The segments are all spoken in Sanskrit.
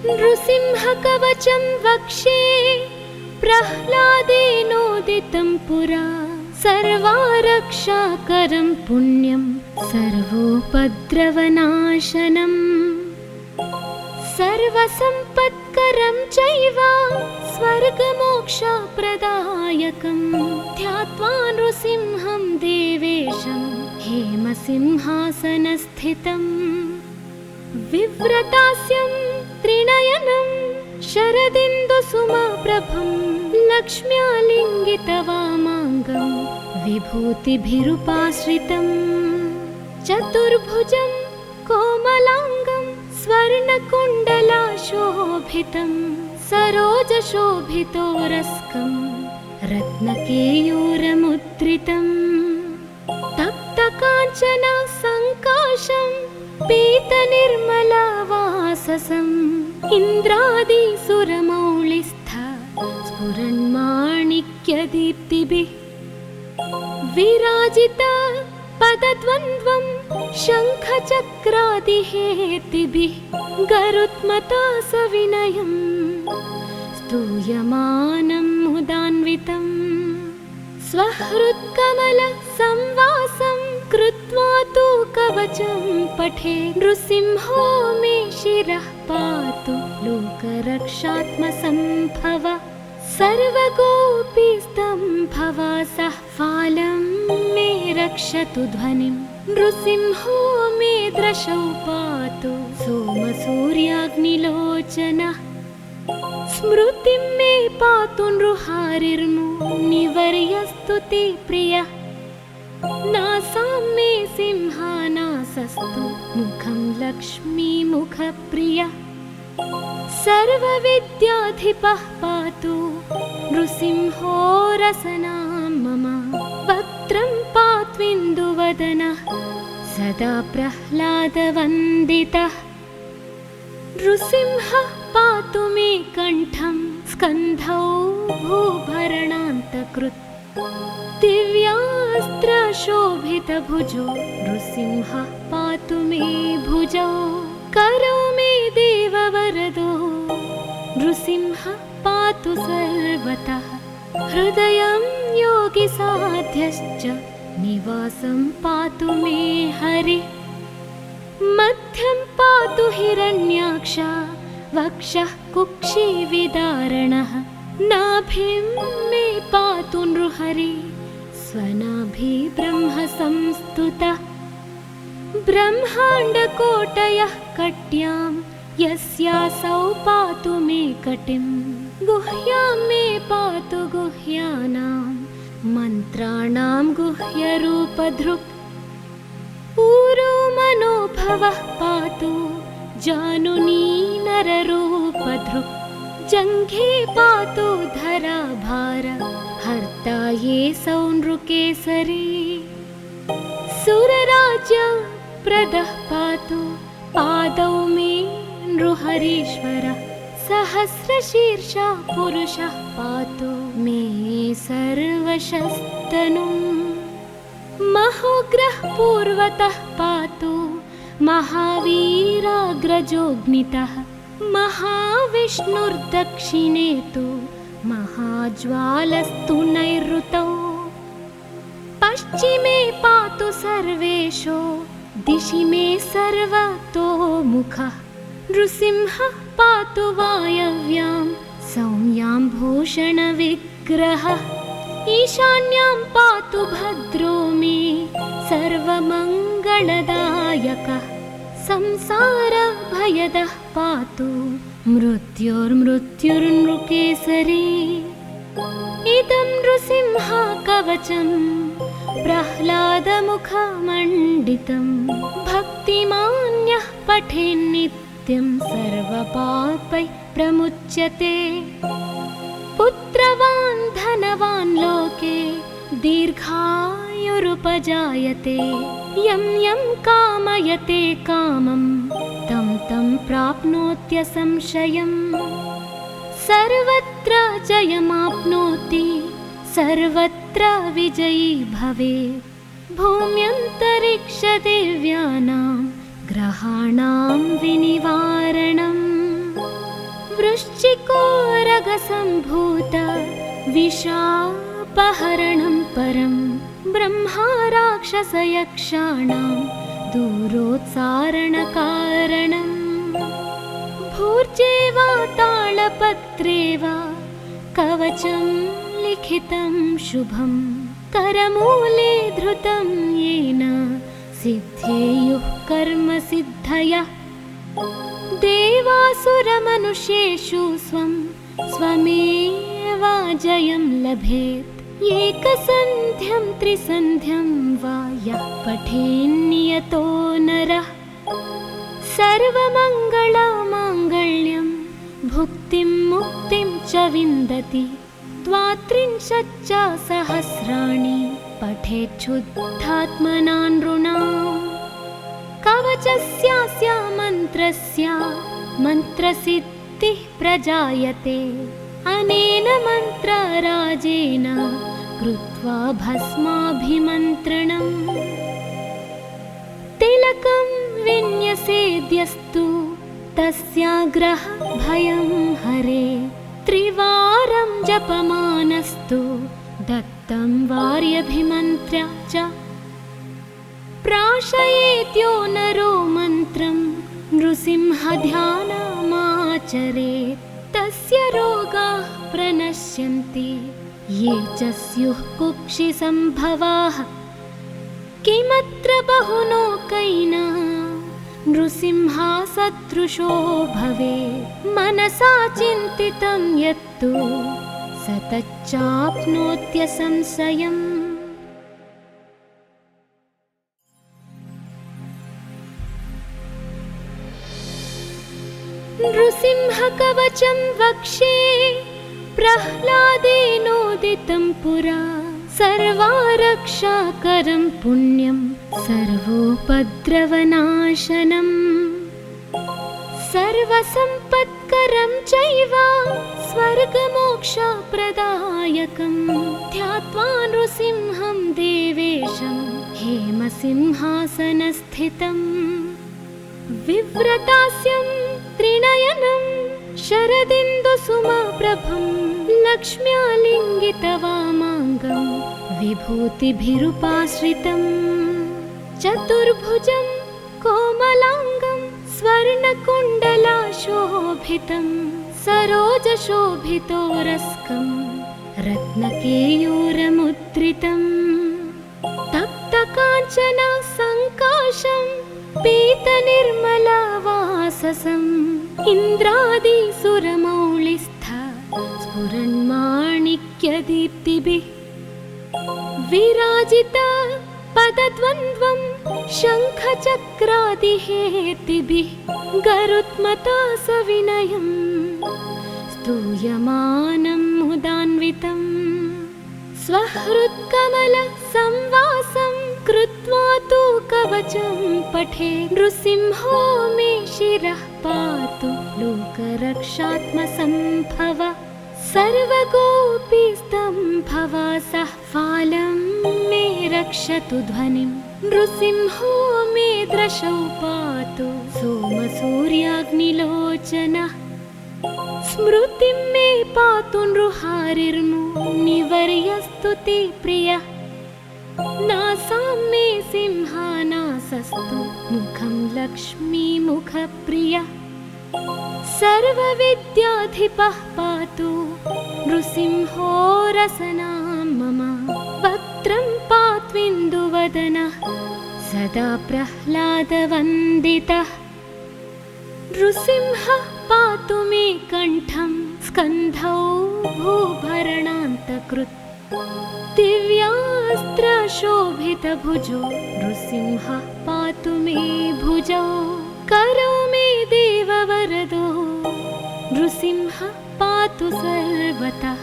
नृसिंहकवचं वक्षे प्रह्लादेनोदितं पुरा सर्वारक्षाकरं पुण्यं सर्वोपद्रवनाशनम् सर्वसम्पत्करं चैव स्वर्गमोक्षप्रदायकं ध्यात्वा नृसिंहं देवेशं हेमसिंहासनस्थितम् विव्रतास्यं त्रिनयनं शरदिन्दुसुमप्रभं लक्ष्म्यालिङ्गितवामाङ्गं विभूतिभिरुपाश्रितम् चतुर्भुजं कोमलाङ्गं स्वर्णकुण्डलाशोभितं सरोजशोभितोरस्कं रत्नकेयूरमुद्रितम् तप्तकाञ्चन सङ्काशं पीतनिर्मलवाससम् इन्द्रादिसुरमौलिस्थ स्फुरन्माणिक्यदीप्तिभिः विराजित पदद्वन्द्वं शङ्खचक्रादिहेतिभिः गरुत्मता सविनयं स्तूयमानं मुदान्वितम् स्वहृत्कमलसंवासं कृत्वा तु कवचं पठे नृसिंहो मे शिरः पातु लोकरक्षात्मसम्भव सर्वगोपीस्तम्भवासः फालं मे रक्षतु ध्वनिं नृसिंहो मे दृशौ पातु सोमसूर्याग्निलोचनः स्मृतिं मे पातु नृहारिर्मुनिवर्यस्तु ते प्रियः नासां मे सिंहानासस्तु मुखं लक्ष्मीमुखप्रियः सर्वविद्याधिपः पातु नृसिंहो रसनां मम वक्त्रं पात्विन्दुवदनः सदा प्रह्लादवन्दितः नृसिंहः पातु मे कण्ठं स्कन्धौ भूभरणान्तकृत् दिव्यास्त्रशोभितभुजो नृसिंहः पातु मे भुजौ करौ मे देववरदो नृसिंहः पातु सर्वतः हृदयं योगिसाध्यश्च निवासं पातु मे हरिः मध्यं पातु हिरण्याक्ष वक्षः कुक्षिविदारणः नाभिं मे पातु नृहरि स्वनाभि ब्रह्म संस्तुतः ब्रह्माण्डकोटयः कट्यां यस्यासौ पातु मे कटिं गुह्यां मे पातु गुह्यानां मन्त्राणां गुह्यरूपधृक् ऊरो मनोभवः पातु जानुनी नररूपधृक् जङ्घे पातु धराभार हर्ता ये सौनृकेसरी सुरराज्य प्रदः पातु पादौ मे नृहरीश्वरः सहस्रशीर्षा पुरुषः पातु मे सर्वशस्तनुम् महोग्रः पूर्वतः पातु महावीराग्रजोऽग्नितः महाविष्णुर्दक्षिणे तु महाज्वालस्तु नैऋतौ पश्चिमे पातु सर्वेषु दिशि मे सर्वतोमुखः नृसिंहः पातु वायव्यां सौम्यां भूषणविग्रहः ईशान्यां पातु भद्रो मे सर्वमङ्गलदायकः संसारभयदः पातु मृत्युर्मृत्युर्नृकेसरी इदं नृसिंहकवचं प्रह्लादमुखमण्डितं भक्तिमान्यः पठेन्नित्यं सर्वपापैः प्रमुच्यते पुत्रवान् धनवान् लोके दीर्घायुरुपजायते यं यं कामयते कामं तं तं प्राप्नोत्यसंशयम् सर्वत्र जयमाप्नोति सर्वत्र विजयी भवेत् भूम्यन्तरिक्षदेव्यानां ग्रहाणां विनिवारणम् खड्गसम्भूत विशापहरणं परं ब्रह्मा राक्षसयक्षाणां दूरोत्सारणकारणम् भूर्जे वा तालपत्रे वा कवचं लिखितं शुभं करमूले धृतं येन सिद्धेयुः कर्मसिद्धयः देवासुरमनुष्येषु स्वमेवा जयं लभेत् एकसन्ध्यं त्रिसन्ध्यं वा यः पठेन्नियतो नरः सर्वमङ्गलमाङ्गल्यं भुक्तिं मुक्तिं च विन्दति द्वात्रिंशच्च सहस्राणि पठेच्छुद्धात्मना नृणाम् कवचस्यास्य मन्त्रस्य मन्त्रसिद्धिः प्रजायते अनेन मन्त्रराजेन कृत्वा भस्माभिमन्त्रणम् तिलकं विन्यसेद्यस्तु तस्याग्रह भयं हरे त्रिवारं जपमानस्तु दत्तं वार्यभिमन्त्र्य च प्राशयेत्यो नरो मन्त्रं नृसिंहध्यानमाचरेत् तस्य रोगाः प्रणश्यन्ति ये च स्युः कुक्षिसम्भवाः किमत्र बहुलोकैः नृसिंहसदृशो भवेत् मनसा चिन्तितं यत्तु स तच्चाप्नोत्यसंशयम् नृसिंहकवचं वक्षे प्रह्लादेनोदितं पुरा सर्वारक्षाकरं पुण्यं सर्वोपद्रवनाशनम् सर्वसम्पत्करं चैव स्वर्गमोक्षप्रदायकं ध्यात्वा नृसिंहं देवेशं हेमसिंहासनस्थितम् विव्रतास्यं त्रिनयनं शरदिन्दुसुमप्रभं लक्ष्म्यालिङ्गितवामाङ्गं विभूतिभिरुपाश्रितं चतुर्भुजं कोमलाङ्गं स्वर्णकुण्डलाशोभितं सरोजशोभितोरस्कं रत्नकेयूरमुद्रितं तप्तकाञ्चन सङ्काशं पीतनिर्मलवाससम् इन्द्रादिसुरमौलिस्थ स्फुरन्माणिक्यदीप्तिभिः विराजित पदद्वन्द्वं शङ्खचक्रादिहेतिभिः गरुत्मता सविनयं स्तूयमानं मुदान्वितम् स्वहृत्कमलसंवासं कृत्वा तु कवचं पठे नृसिंहो मे शिरः पातु लोकरक्षात्मसम्भव सर्वगोपीस्तम्भवासः फालं मे रक्षतु ध्वनिं नृसिंहो मे दृशौ पातु सोमसूर्याग्निलोचनः स्मृतिं मे पातु नृहारिर्मुनिवर्यस्तु ते प्रियः नासां मे सिंहानासस्तु मुखं लक्ष्मीमुखप्रियः सर्वविद्याधिपः पातु नृसिंहो रसनां मम वक्त्रं पात्विन्दुवदनः सदा प्रह्लादवन्दितः नृसिंहः पातु मे कण्ठं स्कन्धौ भूभरणान्तकृत् दिव्यास्त्रशोभितभुजो नृसिंहः पातु मे भुजौ करौ मे देववरदो नृसिंहः पातु सर्वतः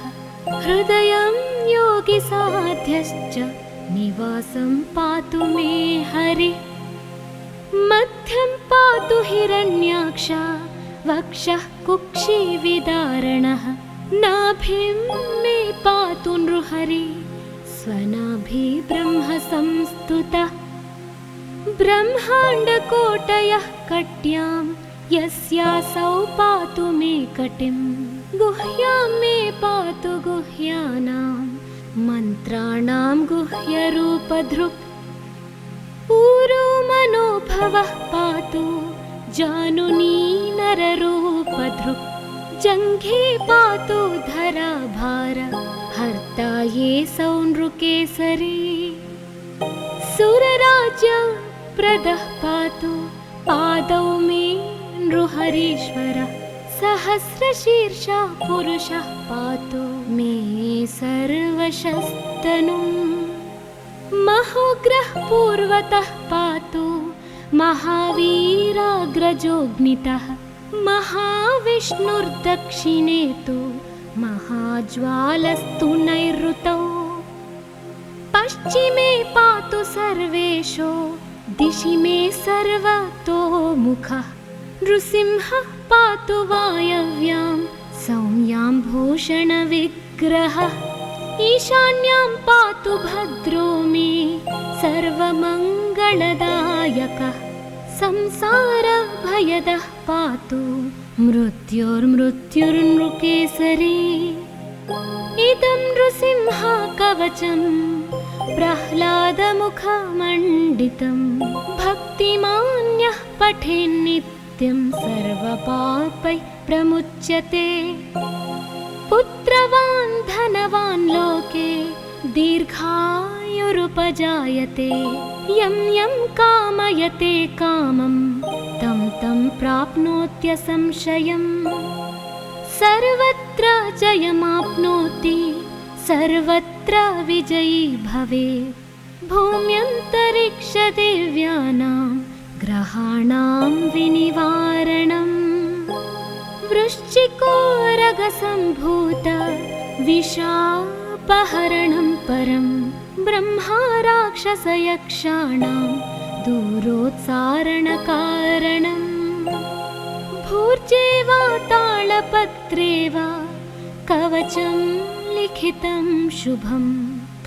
हृदयं योगिसाध्यश्च निवासं पातु मे हरिः मध्यं पातु हिरण्याक्ष वक्षः कुक्षिविदारणः नाभिं मे पातु नृहरि स्वनाभि ब्रह्म संस्तुतः ब्रह्माण्डकोटयः कट्यां यस्यासौ पातु मे कटिं गुह्यां मे पातु गुह्यानां मन्त्राणां गुह्यरूपधृक् ऊरो मनोभवः पातु जानुनी नररूपधृक् जङ्घे पातु धराभार हर्ता ये सौनृकेसरी सुरराज्य प्रदः पातु पादौ मे नृहरीश्वरः सहस्रशीर्षः पुरुषः पातु मे सर्वशस्तनुम् महोग्रः पूर्वतः पातु महावीराग्रजोऽग्नितः महाविष्णुर्दक्षिणे तु महाज्वालस्तु नैऋतौ पश्चिमे पातु सर्वेषु दिशि मे सर्वतोमुखः नृसिंहः पातु वायव्यां सौम्यां भूषणविग्रहः ईशान्यां पातु भद्रो मे सर्वमङ्गलदायकः संसारभयदः पातु मृत्युर्मृत्युर्नृकेसरी इदं नृसिंह कवचं प्रह्लादमुखमण्डितं भक्तिमान्यः पठेन्नित्यं सर्वपापैः प्रमुच्यते पुत्रवान् धनवान् लोके दीर्घायुरुपजायते यं यं कामयते कामं तं तं प्राप्नोत्यसंशयम् सर्वत्र जयमाप्नोति सर्वत्र विजयी भवेत् भूम्यन्तरिक्षदेव्यानां ग्रहाणां विनिवारणम् वृश्चिकोरगसम्भूत विशापहरणं परं ब्रह्मा राक्षसयक्षाणां दूरोत्सारणकारणम् भूर्जे वा तालपत्रे वा कवचं लिखितं शुभं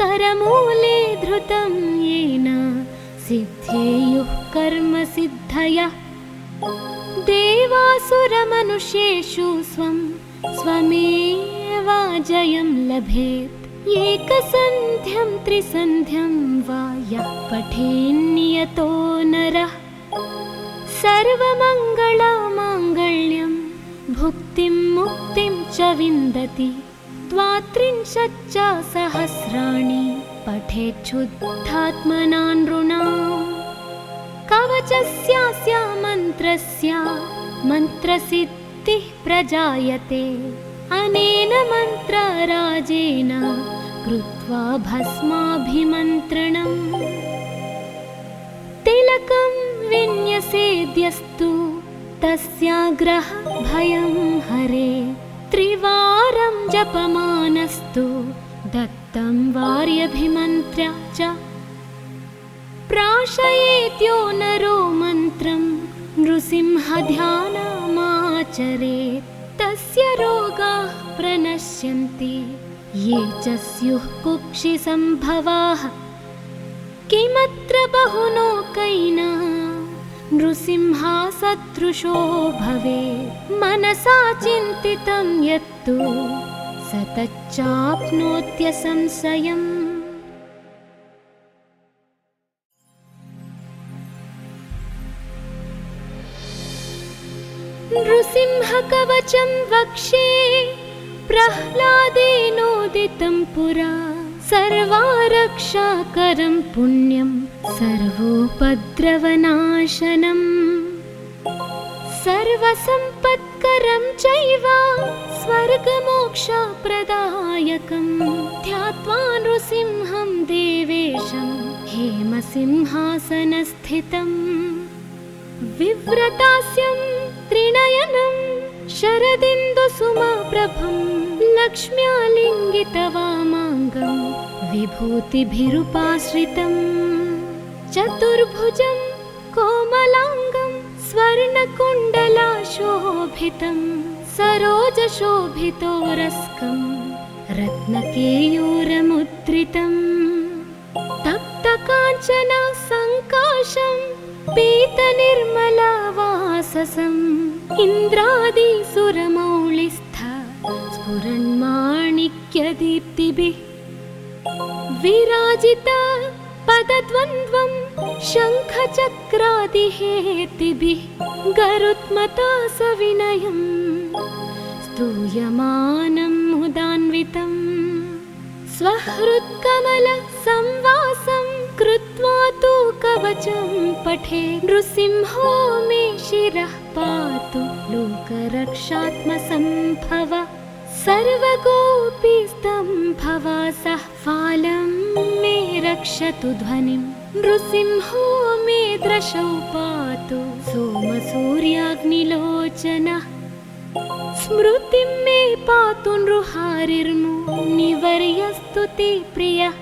करमूले धृतं येन सिद्धेयुः कर्मसिद्धयः देवासुरमनुष्येषु स्वं स्वमेव जयं लभेत् एकसन्ध्यं त्रिसन्ध्यं वा यः पठेन्नियतो नरः सर्वमङ्गलमाङ्गल्यं भुक्तिं मुक्तिं च विन्दति द्वात्रिंशच्च सहस्राणि पठेच्छुद्धात्मना नृणाम् कवचस्यास्य मन्त्रस्य मन्त्रसिद्धिः प्रजायते अनेन मन्त्रराजेन कृत्वा भस्माभिमन्त्रणम् तिलकं विन्यसेद्यस्तु तस्याग्रह भयं हरे त्रिवारं जपमानस्तु दत्तं वार्यभिमन्त्र्य च प्राशयेत्यो नरो मन्त्रं नृसिंहध्यानमाचरेत् तस्य रोगाः प्रणश्यन्ति ये च स्युः कुक्षिसम्भवाः किमत्र बहुलोकैना नृसिंहसदृशो भवेत् मनसा चिन्तितं यत्तु स तच्चाप्नोत्यसंशयम् नृसिंहकवचं वक्षे प्रह्लादेनोदितं पुरा सर्वारक्षाकरं पुण्यं सर्वोपद्रवनाशनम् सर्वसम्पत्करं चैव स्वर्गमोक्षप्रदायकं ध्यात्वा नृसिंहं देवेशं हेमसिंहासनस्थितम् विव्रतास्यं त्रिनयनं शरदिन्दुसुमप्रभं लक्ष्म्यालिङ्गितवामाङ्गं विभूतिभिरुपाश्रितं चतुर्भुजं कोमलाङ्गं स्वर्णकुण्डलाशोभितं सरोजशोभितोरस्कं रत्नकेयूरमुद्रितं तप्तकाञ्चन सङ्काशं पीतनिर्मलवाससम् इन्द्रादिसुरमौलिस्थ स्फुरन्माणिक्यदीप्तिभिः विराजिता पदद्वन्द्वं शङ्खचक्रादिहेतिभिः गरुत्मता सविनयम् स्तूयमानं मुदान्वितं स्वहृत्कमलसंवासं कृत्वा तु कवचं पठे नृसिंहो मे शिरः पातु लोकरक्षात्मसम्भव सर्वगोपीस्तम्भवासः फालं मे रक्षतु ध्वनिं नृसिंहो मे दृशौ पातु सोमसूर्याग्निलोचनः स्मृतिं मे पातु नृहारिर्मुनिवर्यस्तु ते प्रियः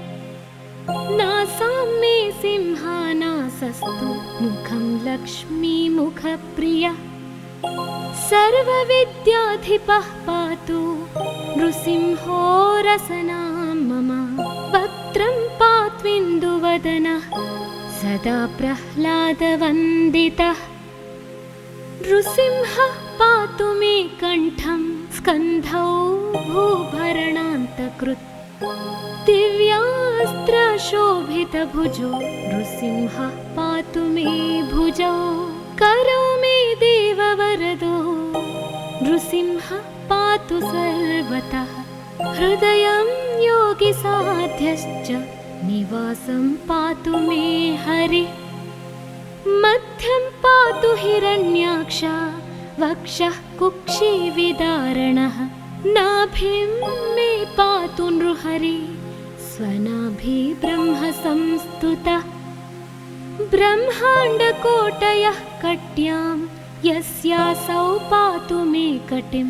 नासां मे सिंहानासस्तु मुखं लक्ष्मीमुखप्रियः सर्वविद्याधिपः पातु नृसिंहो रसनां मम वक्त्रं पात्विन्दुवदनः सदा प्रह्लादवन्दितः नृसिंहः पातु मे कण्ठं स्कन्धौ भूभरणान्तकृत् दिव्यास्त्रशोभितभुजो नृसिंहः पातु मे भुजौ करौ मे देववरदो नृसिंहः पातु सर्वतः हृदयं योगिसाध्यश्च निवासं पातु मे हरिः मध्यं पातु हिरण्याक्ष वक्षः कुक्षिविदारणः नाभिं मे पातु नृहरिः स्वनाभि ब्रह्म संस्तुतः ब्रह्माण्डकोटयः कट्यां यस्यासौ पातु मे कटिं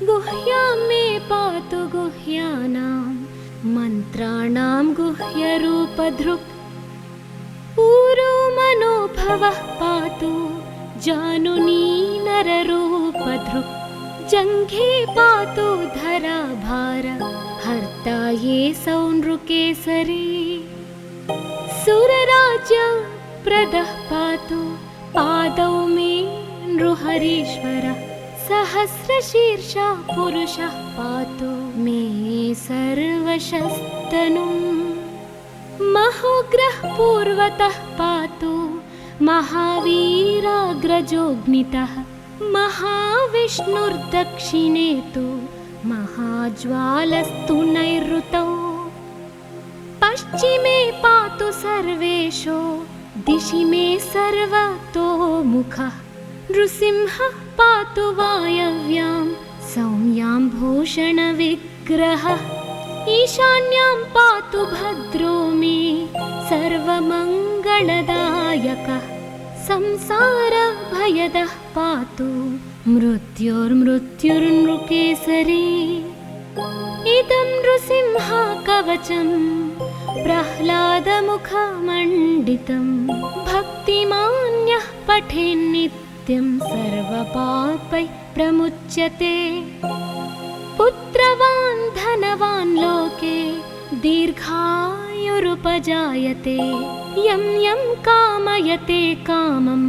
गुह्यां मे पातु गुह्यानां मन्त्राणां गुह्यरूपधृक् ऊरो मनोभवः पातु जानुनी नररूपधृक् जङ्घे पातु धराभार हर्ता ये सौ नृकेसरी सुरराज्यप्रदः पातु पादौ मे नृहरीश्वरः सहस्रशीर्षः पुरुषः पातु मे सर्वशस्तनुम् महोग्रः पूर्वतः पातु महावीराग्रजोऽग्नितः महाविष्णुर्दक्षिणे तु महाज्वालस्तु नैऋतौ पश्चिमे पातु सर्वेशो दिशि मे सर्वतोमुखः नृसिंहः पातु वायव्यां सौम्यां भूषणविग्रहः ईशान्यां पातु भद्रो मे सर्वमङ्गलदायकः संसारभयदः पातु मृत्युर्मृत्युर्नृकेसरी इदं नृसिंह कवचं प्रह्लादमुखमण्डितं भक्तिमान्यः पठेन्नित्यं सर्वपापैः प्रमुच्यते पुत्रवान् धनवान् लोके दीर्घायुरुपजायते यं यं कामयते कामं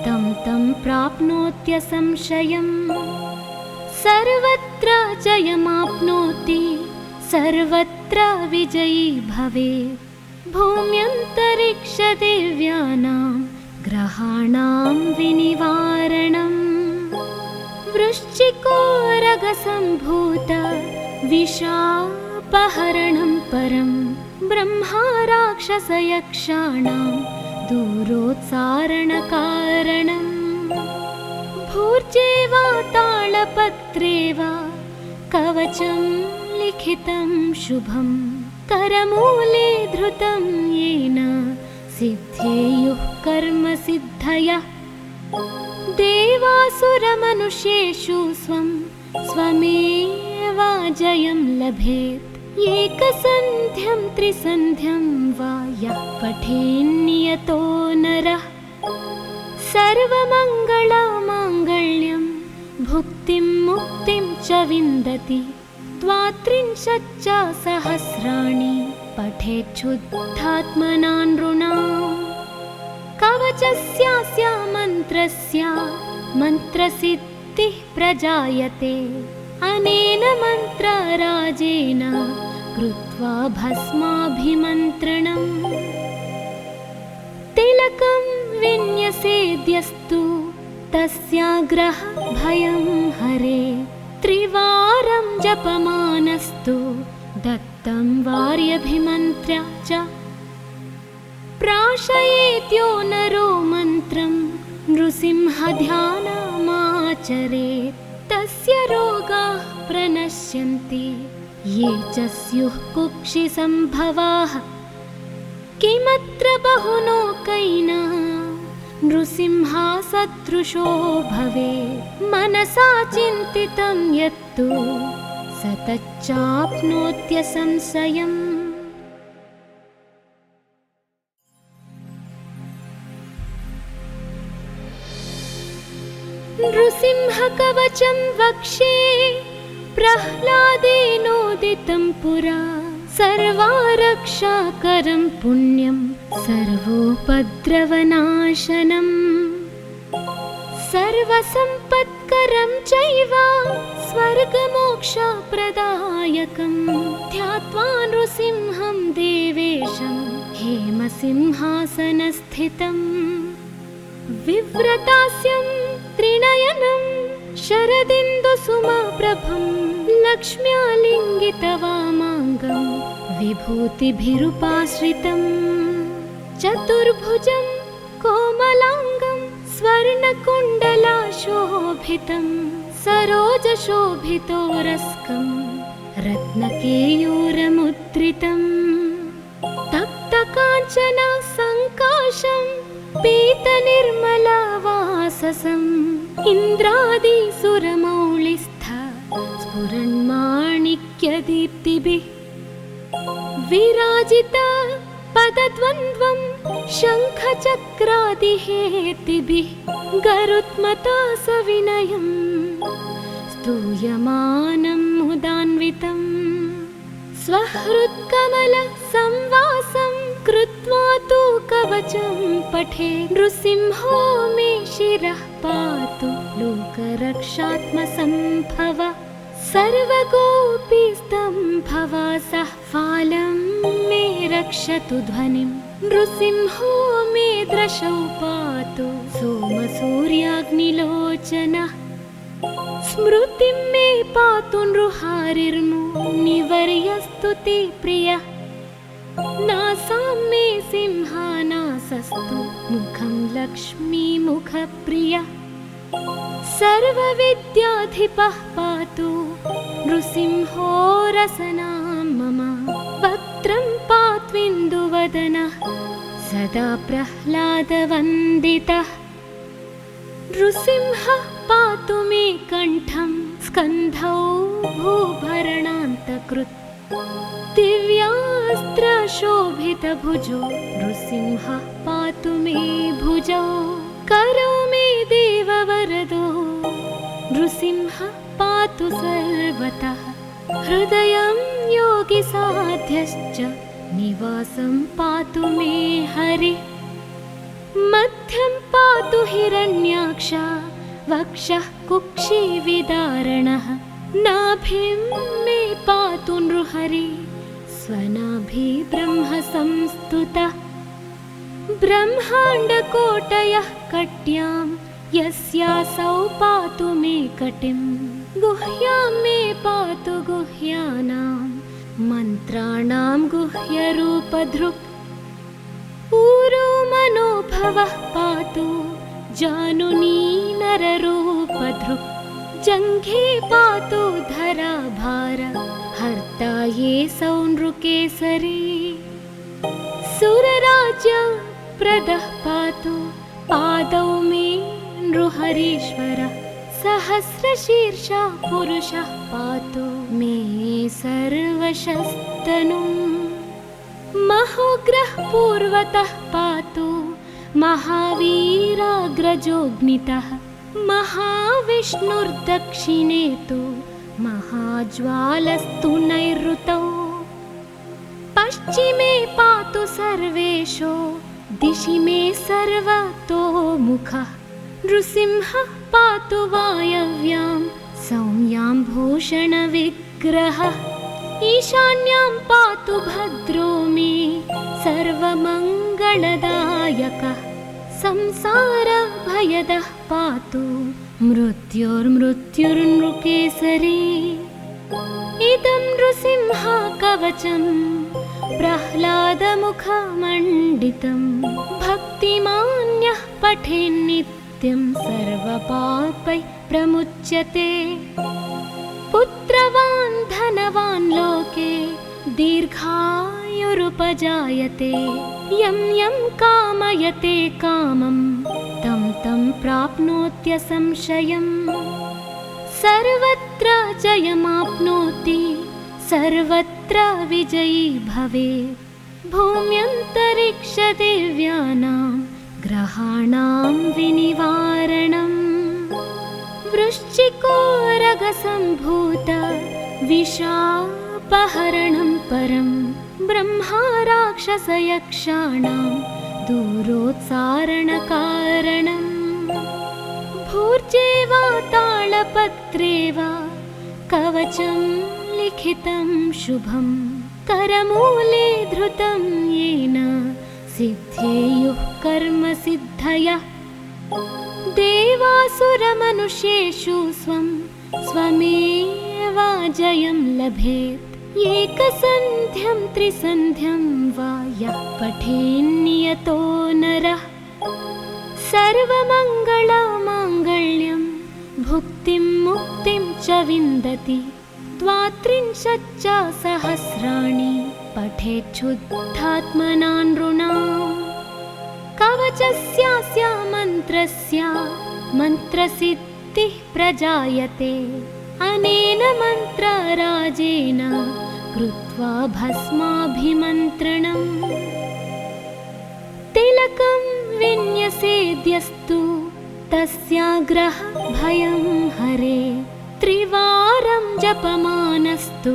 तं तं प्राप्नोत्यसंशयम् सर्वत्र जयमाप्नोति सर्वत्र विजयी भवेत् भूम्यन्तरिक्षदेव्यानां ग्रहाणां विनिवारणम् वृश्चिकोरगसम्भूत विशापहरणं परं ब्रह्मा राक्षसयक्षाणां दूरोत्सारणकारणम् भूर्जे वा तालपत्रे वा कवचं लिखितं शुभं करमूले धृतं येन सिद्धेयुः कर्मसिद्धयः देवासुरमनुष्येषु स्वं स्वमेव जयं लभेत् एकसन्ध्यं त्रिसन्ध्यं वा यः पठेन्नियतो नरः सर्वमङ्गलमाङ्गल्यं भुक्तिं मुक्तिं च विन्दति द्वात्रिंशच्च सहस्राणि पठेच्छुद्धात्मना नृणाम् कवचस्यास्य मन्त्रस्य मन्त्रसिद्धिः प्रजायते अनेन मन्त्रराजेन कृत्वा भस्माभिमन्त्रणम् तिलकं विन्यसेद्यस्तु तस्याग्रह भयं हरे त्रिवारं जपमानस्तु दत्तं वार्यभिमन्त्र्य च प्राशयेत्यो नरो मन्त्रं नृसिंहध्यानमाचरेत् तस्य रोगाः प्रणश्यन्ति ये च स्युः कुक्षिसम्भवाः किमत्र बहुलोकैः नृसिंहसदृशो भवेत् मनसा चिन्तितं यत्तु स तच्चाप्नोत्यसंशयम् नृसिंहकवचं वक्षे प्रह्लादेनोदितं पुरा सर्वारक्षाकरं पुण्यं सर्वोपद्रवनाशनम् सर्वसम्पत्करं चैव स्वर्गमोक्षप्रदायकं ध्यात्वा नृसिंहं देवेशं हेमसिंहासनस्थितम् विव्रतास्यं त्रिनयनं शरदिन्दुसुमप्रभं लक्ष्म्यालिङ्गितवामाङ्गं विभूतिभिरुपाश्रितं चतुर्भुजं कोमलाङ्गं स्वर्णकुण्डलाशोभितं सरोजशोभितोरस्कं रत्नकेयूरमुद्रितं तप्तकाञ्चन सङ्काशं पीतनिर्मलवाससम् इन्द्रादिसुरमौलिस्थ स्फुरन्माणिक्यदीप्तिभिः विराजित पदद्वन्द्वं शङ्खचक्रादिहेतिभिः गरुत्मता सविनयं स्तूयमानं मुदान्वितं स्वहृत्कमलसंवासं कृत्वा तु कवचं पठे नृसिंहो मे शिरः पातु लोकरक्षात्मसम्भव सर्वगोपीस्तम्भवासः फालं मे रक्षतु ध्वनिं नृसिंहो मे दृशौ पातु सोमसूर्याग्निलोचनः स्मृतिं मे पातु नृहारिर्मुनिवर्यस्तु ते प्रियः नासां मे सिंहानासस्तु मुखं लक्ष्मीमुखप्रियः सर्वविद्याधिपः पातु नृसिंहो रसनां मम वक्त्रं पात्विन्दुवदनः सदा प्रह्लादवन्दितः नृसिंहः पातु मे कण्ठं स्कन्धौ भूभरणान्तकृत् दिव्यास्त्रशोभितभुजो नृसिंहः पातु मे भुजौ करौ मे देववरदो नृसिंहः पातु सर्वतः हृदयं योगिसाध्यश्च निवासं पातु मे हरिः मध्यं पातु हिरण्याक्ष वक्षः कुक्षिविदारणः नाभिं मे पातु नृहरि स्वनाभि ब्रह्म संस्तुतः ब्रह्माण्डकोटयः कट्यां यस्यासौ पातु मे कटिं गुह्यां मे पातु गुह्यानां मन्त्राणां गुह्यरूपधृक् ऊरो मनोभवः पातु जानुनी नररूपधृक् जङ्घे पातु धराभार हर्ता ये सौनृकेसरी सुरराज्य प्रदः पातु पादौ मे नृहरीश्वरः सहस्रशीर्षः पुरुषः पातु मे सर्वशस्तनुम् महोग्रः पूर्वतः पातु महावीराग्रजोऽग्नितः महाविष्णुर्दक्षिणे तु महाज्वालस्तु नैऋतौ पश्चिमे पातु सर्वेशो दिशि मे सर्वतो मुखः नृसिंहः पातु वायव्यां सौम्यां भूषणविग्रहः ईशान्यां पातु भद्रो मे सर्वमङ्गलदायकः संसारभयदः पातु मृत्युर्मृत्युर्नृकेसरी इदं नृसिंहकवचं प्रह्लादमुखमण्डितं भक्तिमान्यः पठेन्नित्यं सर्वपापैः प्रमुच्यते पुत्रवान् धनवान् लोके दीर्घायुरुपजायते यं यं कामयते कामं तं तं प्राप्नोत्यसंशयम् सर्वत्र जयमाप्नोति सर्वत्र विजयी भवेत् भूम्यन्तरिक्षदिव्यानां ग्रहाणां विनिवारणम् वृश्चिकोरगसम्भूत विशापहरणं परं ब्रह्मा राक्षसयक्षाणां दूरोत्सारणकारणम् भूर्जे वा तालपत्रे वा कवचं लिखितं शुभं करमूले धृतं येन सिद्धेयुः कर्मसिद्धयः देवासुरमनुष्येषु स्वं स्वमेव जयं लभेत् एकसन्ध्यं त्रिसन्ध्यं वा यः पठेन्नियतो नरः सर्वमङ्गलमाङ्गल्यं भुक्तिं मुक्तिं च विन्दति 32 सहस्राणि पठेच्छुद्धात्मना नृणाम् कवचस्यास्य मन्त्रस्य मन्त्रसिद्धिः प्रजायते अनेन मन्त्रराजेन कृत्वा भस्माभिमन्त्रणम् तिलकं विन्यसेद्यस्तु तस्याग्रह भयं हरे त्रिवारं जपमानस्तु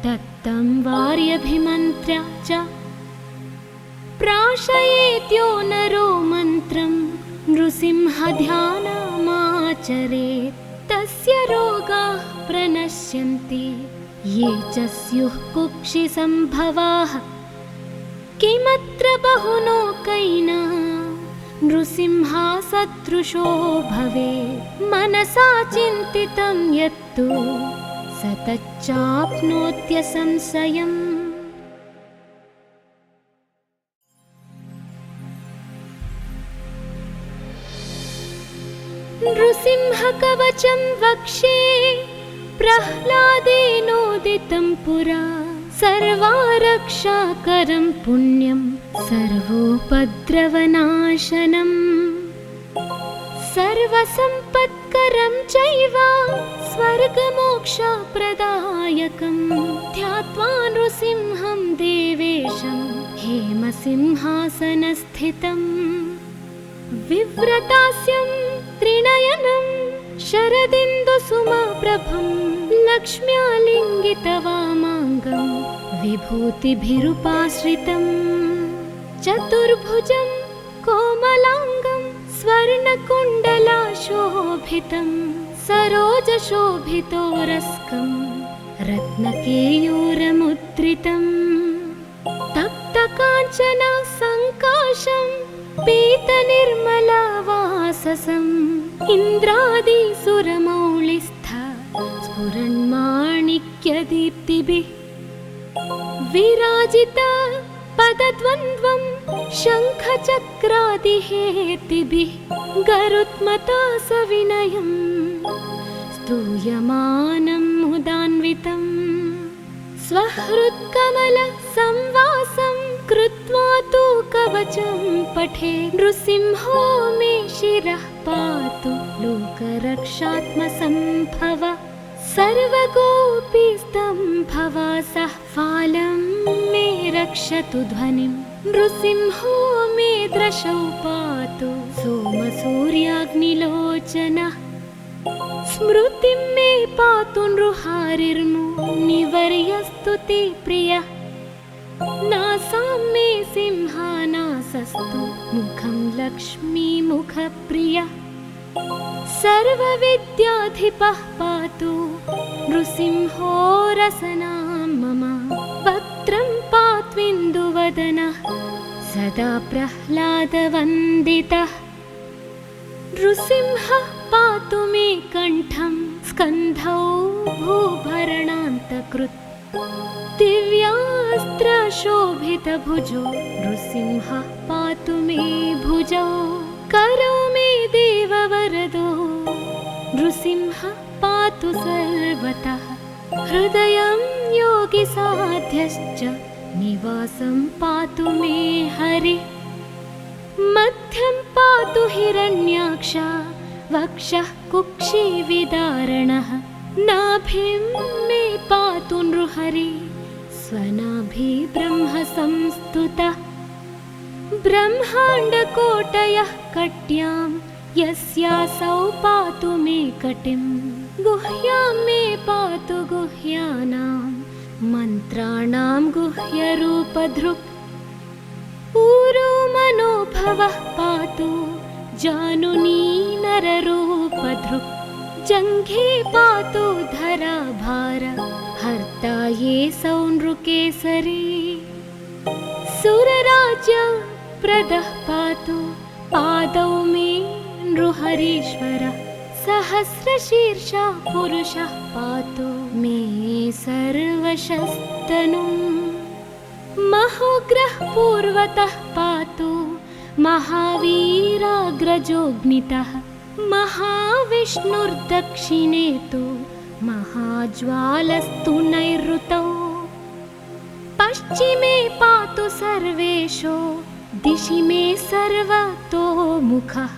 दत्तं वार्यभिमन्त्र्य च प्राशयेत्यो नरो मन्त्रं नृसिंहध्यानमाचरेत् तस्य रोगाः प्रणश्यन्ति ये च स्युः कुक्षिसम्भवाः किमत्र बहुलोकैना नृसिंहसदृशो भवेत् मनसा चिन्तितं यत्तु स तच्चाप्नोत्यसंशयम् नृसिंहकवचं वक्षे प्रह्लादेनोदितं पुरा सर्वारक्षाकरं पुण्यं सर्वोपद्रवनाशनम् सर्वसम्पत्करं चैव स्वर्गमोक्षप्रदायकं ध्यात्वा नृसिंहं देवेशं हेमसिंहासनस्थितम् विव्रतास्यं त्रिनयनं शरदिन्दुसुमप्रभं लक्ष्म्यालिङ्गितवामाङ्गं विभूतिभिरुपाश्रितं चतुर्भुजं कोमलाङ्गं स्वर्णकुण्डलाशोभितं सरोजशोभितोरस्कं रत्नकेयूरमुद्रितं तप्तकाञ्चन सङ्काशं पीतनिर्मलवाससम् इन्द्रादिसुरमौलिस्थ स्फुरन्माणिक्यदीप्तिभिः विराजित पदद्वन्द्वं शङ्खचक्रादिहेतिभिः गरुत्मता सविनयं स्तूयमानं मुदान्वितं स्वहृत्कमलसंवासं कृत्वा तु कवचं पठे नृसिंहो मे शिरः पातु लोकरक्षात्मसम्भव सर्वगोपीस्तम्भवासः फालं मे रक्षतु ध्वनिं नृसिंहो मे दृशौ पातु सोमसूर्याग्निलोचनः स्मृतिं मे पातु नृहारिर्मुनिवर्यस्तुति प्रियः नासां मे सिंहानासस्तु मुखं लक्ष्मीमुखप्रियः सर्वविद्याधिपः पातु नृसिंहो रसनां मम। वक्त्रं पात्विन्दुवदनः सदा प्रह्लादवन्दितः। नृसिंहः पातु मे कण्ठं स्कन्धौ भूभरणान्तकृत्। दिव्यास्त्रशोभितभुजो नृसिंहः पातु मे भुजौ। करौ मे देववरदो नृसिंहः पातु सर्वतः। हृदयं योगिसाध्यश्च निवासं पातु मे हरिः। मध्यं पातु हिरण्याक्ष वक्षः कुक्षिविदारणः। नाभिं मे पातु नृहरिः स्वनाभि ब्रह्म संस्तुतः। ब्रह्माण्डकोटयः कट्यां यस्यासौ पातु मे कटिं। गुह्यां मे पातु गुह्यानां मन्त्राणां गुह्यरूपधृक्। ऊरो मनोभवः पातु जानुनी नररूपधृक्। जङ्घे पातु धराभार हर्ता ये सौ नृकेसरी। सुरराज्यप्रदः पातु पादौ मे नृहरीश्वरः। सहस्रशीर्षः पुरुषः पातु मे सर्वशस्तनुम्। महोग्रः पूर्वतः पातु महावीराग्रजोऽग्नितः। महाविष्णुर्दक्षिणे तु महाज्वालस्तु नैऋतौ। पश्चिमे पातु सर्वेशो दिशि मे सर्वतोमुखः।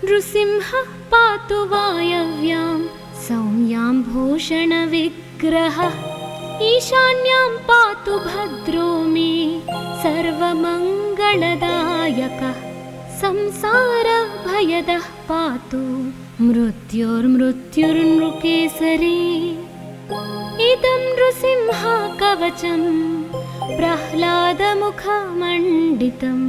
नृसिंहः पातु वायव्यां सौम्यां भूषणविग्रहः। ईशान्यां पातु भद्रो मे सर्वमङ्गलदायकः। संसारभयदः पातु मृत्युर्मृत्युर्नृकेसरी। इदं नृसिंह कवचं प्रह्लादमुखमण्डितं।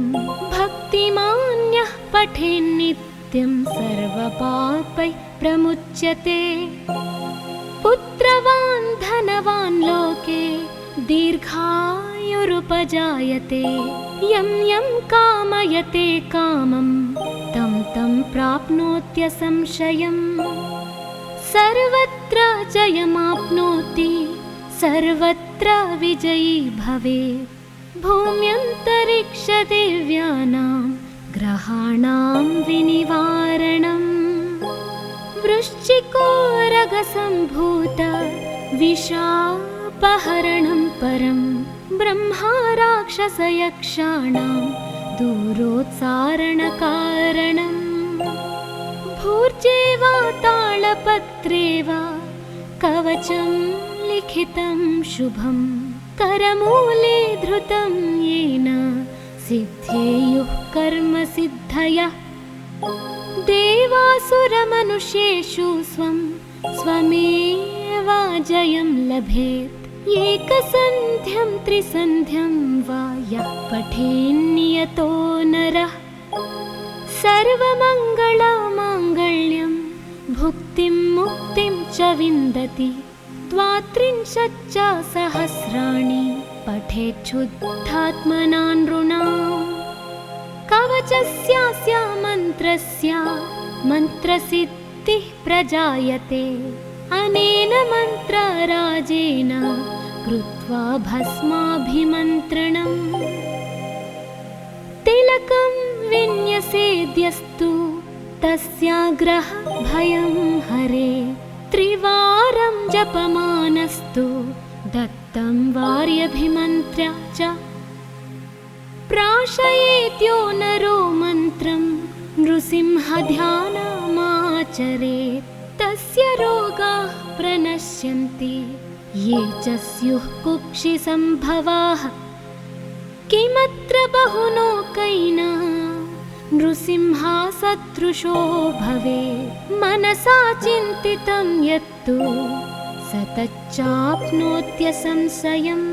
भक्तिमान्यः पठेन्नित्यं सर्वपापैः प्रमुच्यते। पुत्रवान् धनवान् लोके दीर्घायुरुपजायते। यं यं कामयते कामं तं तं प्राप्नोत्यसंशयम्। सर्वत्र जयमाप्नोति सर्वत्र विजयी भवेत्। भूम्यन्तरिक्षदिव्यानां ग्रहाणां विनिवारणम्। वृश्चिकोरगसम्भूत विषापहरणं परं। ब्रह्मा राक्षसयक्षाणां दूरोत्सारणकारणम्। भूर्जे वा तालपत्रे वा कवचं लिखितं शुभं। करमूले धृतं येन सिद्धेयुः कर्मसिद्धयः। देवासुरमनुष्येषु स्वं स्वमेव जयं लभेत्। एकसन्ध्यं त्रिसन्ध्यं वा यः पठेन्नियतो नरः। सर्वमङ्गलमाङ्गल्यं भुक्तिं मुक्तिं च विन्दति। द्वात्रिंशच्च सहस्राणि पठेच्छुद्धात्मना नृणाम्। कवचस्यास्य मन्त्रस्य मन्त्रसिद्धिः प्रजायते। अनेन मन्त्रराजेन कृत्वा भस्माभिमन्त्रणम्। तिलकं विन्यसेद्यस्तु तस्याग्रह भयं हरे। त्रिवारं जपमानस्तु दत्तं वार्यभिमन्त्र्य च। प्राशयेत्यो नरो मन्त्रं नृसिंहध्यानमाचरेत्। तस्य रोगाः प्रणश्यन्ति ये च स्युः कुक्षिसम्भवाः। किमत्र बहुलोकैना नृसिंहा सदृशो भवेत्। मनसा चिन्तितं यत्तु स तच्चाप्नोत्यसंशयम्।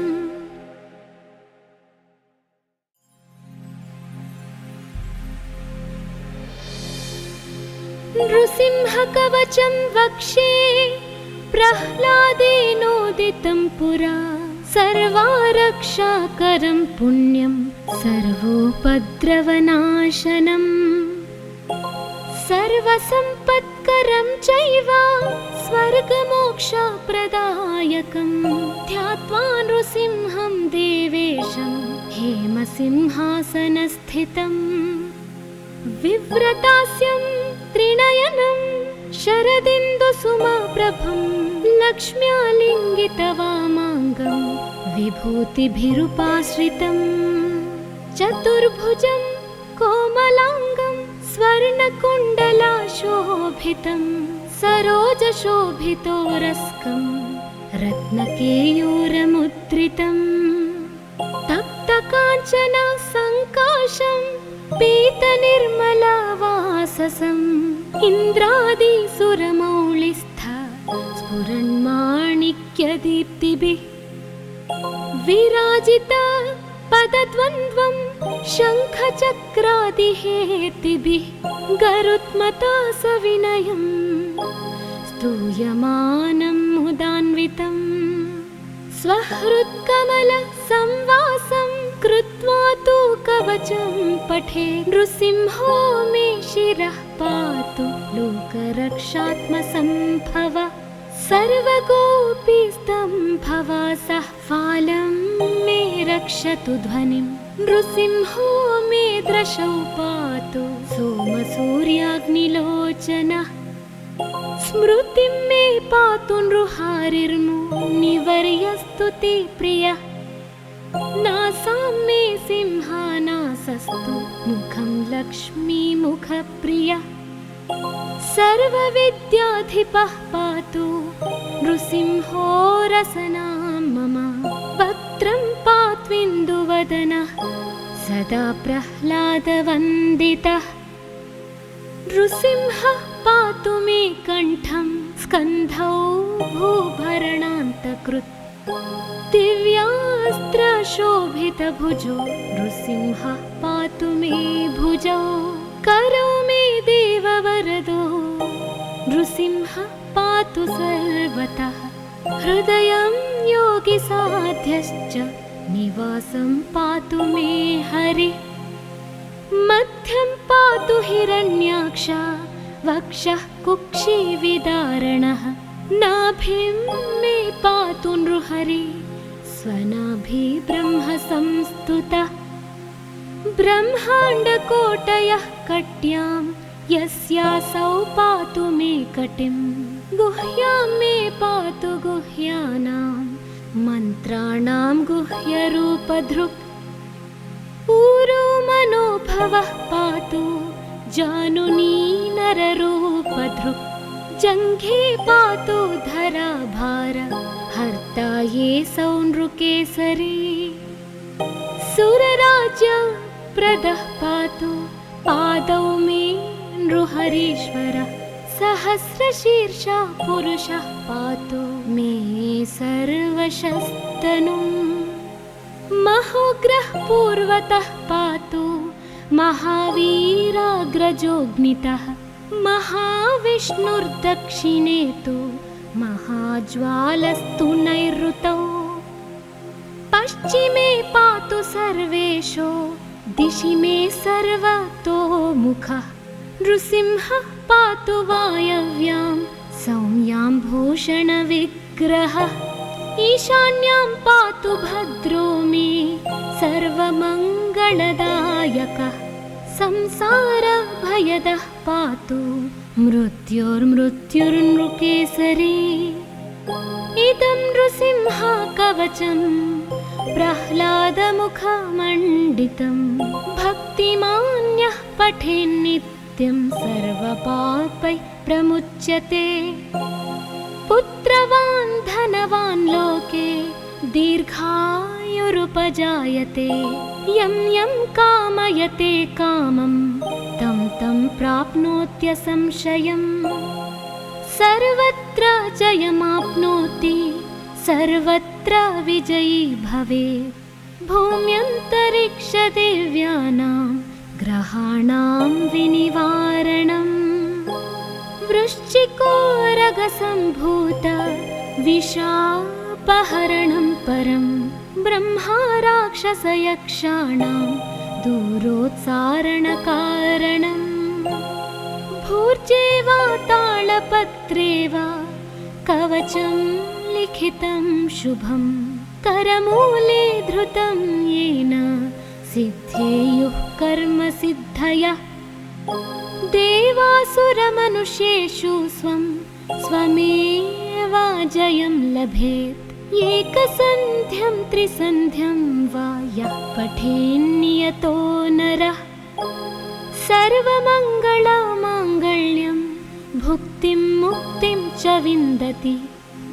नृसिंहकवचं वक्षे प्रह्लादेनोदितं पुरा सर्वारक्षाकरं पुण्यं सर्वोपद्रवनाशनम् सर्वसम्पत्करं चैव स्वर्गमोक्षप्रदायकं ध्यात्वा नृसिंहं देवेशं हेमसिंहासनस्थितम् विव्रतास्यं त्रिनयनं शरदिन्दुसुमप्रभं लक्ष्म्यालिङ्गितवामाङ्गं विभूतिभिरुपाश्रितं चतुर्भुजं कोमलाङ्गं स्वर्णकुण्डलाशोभितं सरोजशोभितोरस्कं रत्नकेयूरमुद्रितं तप्तकाञ्चनसङ्काशं पीतनिर्मलवाससम् इन्द्रादिसुरमौलिस्थ स्फुरन्माणिक्यदीप्तिभिः विराजित पदद्वन्द्वं शङ्खचक्रादिहेतिभिः गरुत्मता सविनयं स्तूयमानं मुदान्वितं स्वहृत्कमलसंवासं कृत्वा तु कवचं पठे नृसिंहो मे शिरः पातु लोकरक्षात्मसम्भव सर्वगोपीस्तम्भवासः फालं मे रक्षतु ध्वनिं नृसिंहो मे दृशौ पातु सोमसूर्याग्निलोचनः स्मृतिं मे पातु नृहारिर्मुनिवर्यस्तु ते प्रियः नासां मे सिंहानासस्तु मुखं लक्ष्मीमुखप्रियः सर्वविद्याधिपः पातु नृसिंहो रसनां मम वक्त्रं पात्विन्दुवदनः सदा प्रह्लादवन्दितः नृसिंहः पातु मे कण्ठं स्कन्धौ भूभरणान्तकृत् दिव्यास्त्रशोभितभुजो नृसिंहः पातु मे भुजौ करौ मे देववरदो नृसिंहः पातु सर्वतः हृदयं योगिसाध्यश्च निवासं पातु मे हरिः मध्यं पातु हिरण्याक्ष वक्षः कुक्षिविदारणः नाभिं मे पातु नृहरि स्वनाभि ब्रह्म संस्तुतः ब्रह्माण्डकोटयः कट्यां यस्यासौ पातु मे कटिं गुह्यां मे पातु गुह्यानां मन्त्राणां गुह्यरूपधृक् ऊरो मनोभवः पातु जानुनी नररूपधृक् जङ्घे पातु धराभार हर्ता ये सौनृकेसरी सुरराज्यप्रदः पातु पादौ मे नृहरीश्वरः सहस्रशीर्षः पुरुषः पातु मे सर्वशस्तनुम् महोग्रः पूर्वतः पातु महावीराग्रजोऽग्नितः महाविष्णुर्दक्षिणे तु महाज्वालस्तु नैऋतौ पश्चिमे पातु सर्वेशो दिशि मे सर्वतोमुखः नृसिंहः पातु वायव्यां सौम्यां भूषणविग्रहः ईशान्यां पातु भद्रो मे सर्वमङ्गलदायकः संसारभयदः पातु मृत्युर्मृत्युर्नृकेसरी इदं नृसिंहकवचं प्रह्लादमुखमण्डितं भक्तिमान्यः पठेन्नित्यं सर्वपापैः प्रमुच्यते पुत्रवान् धनवान् लोके दीर्घायुरुपजायते यं यं कामयते कामं तं तं प्राप्नोत्यसंशयम् सर्वत्र जयमाप्नोति सर्वत्र विजयी भवेत् भूम्यन्तरिक्षदेव्यानां ग्रहाणां विनिवारणम् वृश्चिकोरगसम्भूत विषापहरणं परं ब्रह्मा राक्षसयक्षाणां दूरोत्सारणकारणम् भूर्जे वा तालपत्रे वा कवचं लिखितं शुभं करमूले धृतं येन सिद्धेयुः कर्मसिद्धयः देवासुरमनुष्येषु स्वं स्वमेवाजयं लभेत् एकसन्ध्यं त्रिसन्ध्यं वा यः पठेन्नियतो नरः सर्वमङ्गलमाङ्गल्यं भुक्तिं मुक्तिं च विन्दति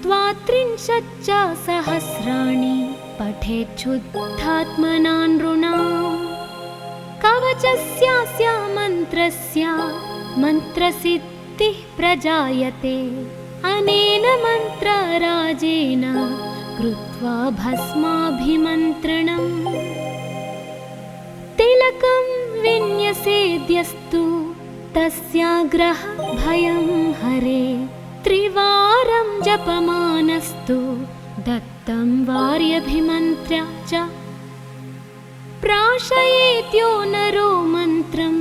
त्वात्रिंशच्च सहस्राणि पठेच्छुद्धात्मना नृणाम् कवचस्यास्य मन्त्रस्य मन्त्रसिद्धिः प्रजायते अनेन मन्त्रराजेन कृत्वा भस्माभिमन्त्रणम् तिलकं विन्यसेद्यस्तु तस्याग्रह भयं हरे त्रिवारं जपमानस्तु दत्तं वार्यभिमन्त्र्य च प्राशयेत्यो नरो मन्त्रं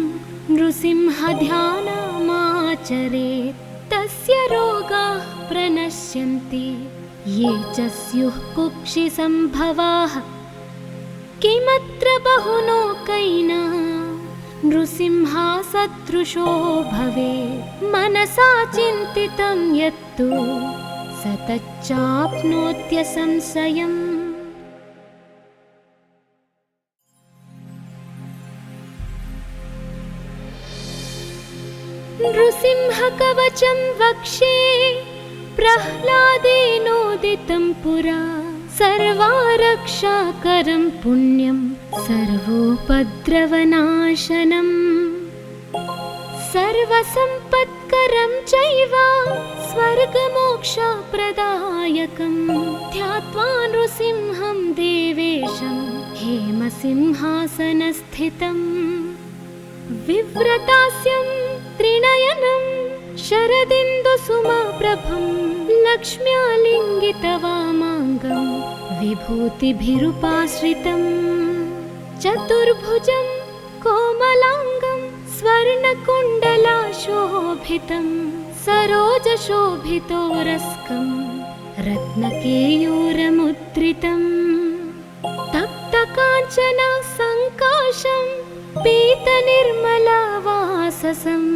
नृसिंहध्यानमाचरेत् तस्य रोगाः प्रणश्यन्ति ये च स्युः कुक्षिसम्भवाः किमत्र बहुलोकैः नृसिंहसदृशो भवेत् मनसा चिन्तितं यत्तु स तच्चाप्नोत्यसंशयम् नृसिंहकवचं वक्षे प्रह्लादेनोदितं पुरा सर्वारक्षाकरं पुण्यं सर्वोपद्रवनाशनम् सर्वसम्पत्करं चैव स्वर्गमोक्षप्रदायकं ध्यात्वा नृसिंहं देवेशं हेमसिंहासनस्थितम् विव्रतास्यं त्रिनयनं शरदिन्दुसुमप्रभं लक्ष्म्यालिङ्गितवामाङ्गं विभूतिभिरुपाश्रितं चतुर्भुजं कोमलाङ्गं स्वर्णकुण्डलाशोभितं सरोजशोभितोरस्कं रत्नकेयूरमुद्रितं तप्तकाञ्चन सङ्काशं पीतनिर्मलवाससम्